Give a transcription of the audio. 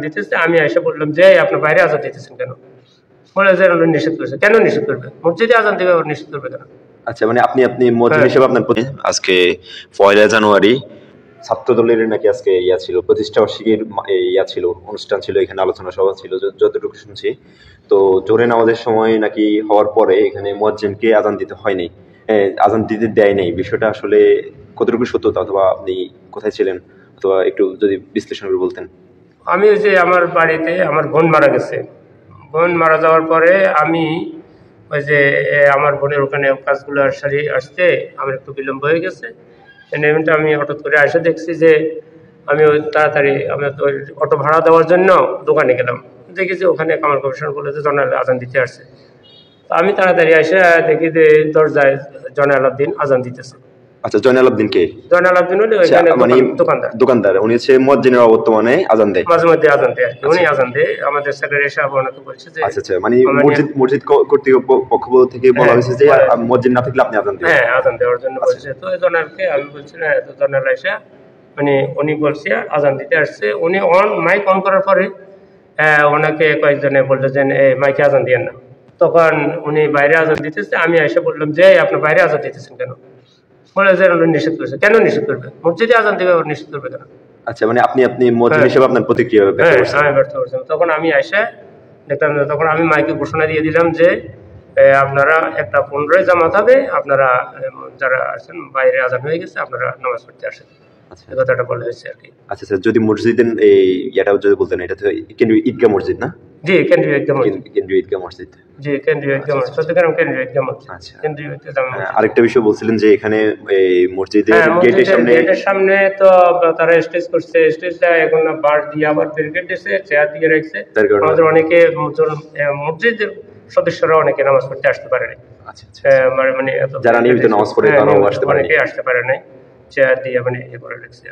দিতেছে, আমি এসে বললাম যে আপনি বাইরে আজান দিতেছেন কেন? বলে যে নিষেধ করেছে। কেন নিষেধ করবে? মসজিদে আজান দিবে, আবার নিষেধ করবে কেন? আচ্ছা, মানে আপনি মুয়াজ্জিন হিসেবে আপনার আজকে 1 জানুয়ারি ছাত্রদলের নাকি আজকে ছিল, প্রতিষ্ঠা বার্ষিকীর ছিল, অনুষ্ঠান ছিল, এখানে আলোচনা সভা ছিল যতটুকু শুনছি। তো জোহরের নামাজের সময় নাকি হওয়ার পরে এখানে মুয়াজ্জিনকে আজান দিতে হয়নি, আজান দিতে দেয় নাই। বিষয়টা আসলে কতটুকু সত্যতা, অথবা আপনি কোথায় ছিলেন, অথবা একটু যদি বিশ্লেষণ করে বলতেন। আমি যে আমার বাড়িতে আমার বোন মারা গেছে, বোন মারা যাওয়ার পরে আমি ওই যে আমার বোনের ওখানে কাজগুলো সারি আসতে আমার একটু বিলম্ব হয়ে গেছে। নেমেন্টে আমি হঠাৎ করে এসে দেখছি যে আমি ওই তাড়াতাড়ি আমি ওই অটো ভাড়া দেওয়ার জন্য দোকানে গেলাম, দেখি যে ওখানে কামাল কমিশন বলে যে জয়নাল আজান দিতে আসছে। তো আমি তাড়াতাড়ি এসে দেখি যে দরজায় জয়নাল আবদিন আজান দিতেছে। আচ্ছা, জয়নাল আবদিন কে? জয়নাল আবদিন হলে ওইখানে দোকানদার। উনি হচ্ছে মুয়াজ্জিনের অবর্তমানে আজান দেয়, মাঝে মধ্যে আজান দেয়, উনি আজান দেয়। আমাদের সেক্রেটারি সাহেব ওনাকে বলছে যে আচ্ছা, মানে মসজিদ কর্তৃপক্ষ থেকে বলা হয়েছে যে মুয়াজ্জিন না থাকলে আপনি আজান দিবেন। হ্যাঁ, আজান দেওয়ার জন্য বলছে। তো জয়নালকে আমি বলছি না, তো জয়নাল এসে মানে উনি বলছে আজান দিতে আসছে। উনি মাইক অন করার পরে ওনাকে কয়েকজনে বললো যে মাইকে আজান দিয়েন না। তখন উনি বাইরে আজান দিতেছে, আমি এসে বললাম যে আপনি বাইরে আজান দিতেছেন কেন? বলে যে নিষেধ করেছে। কেন নিষেধ করবে? মসজিদে আজান দিবে, আবার নিষেধ করবে কেন? আচ্ছা, মানে আপনি মুয়াজ্জিন হিসেবে আপনার প্রতিক্রিয়া ব্যর্থ করছেন। তখন আমি এসে দেখলাম, তখন আমি মাইকে ঘোষণা দিয়ে দিলাম যে আপনারা 1:15 জামাত হবে, আপনারা যারা আছেন বাইরে আজান হয়ে গেছে, আপনারা নামাজ পড়তে আসেন। এই কথাটা বলা হয়েছে আর কি। আচ্ছা স্যার, যদি মসজিদের এটাও যদি বলতেন, এটা তো কেন্দ্রীয় ঈদগাহ মসজিদ না? জি, কেন্দ্রীয় ঈদগাহ মসজিদ। কেন্দ্রীয় ঈদগাহ মসজিদ। জি, কেন্দ্রীয় ঈদগাহ মসজিদ, চট্টগ্রাম কেন্দ্রীয় ঈদগাহ মসজিদ। আচ্ছা, কেন্দ্রীয় ঈদগাহ মসজিদ। আরেকটা বিষয় বলছিলেন যে এখানে মসজিদের গেটের সামনে তো তারা স্টেজ করছে, স্টেজটা এখন বাঁশ দিয়ে আবার ব্যারিকেড দিয়েছে, চেয়ার দিয়ে রাখছে। আমাদের অনেকে মসজিদের সদস্যরা অনেকে নামাজ পড়তে আসতে পারেনি। মানে যারা নিয়মিত নামাজ পড়ে তারাও আসতে পারে, অনেকে আসতে পারে নাই, চেয়ার দিয়ে মানে এ করে রাখছে।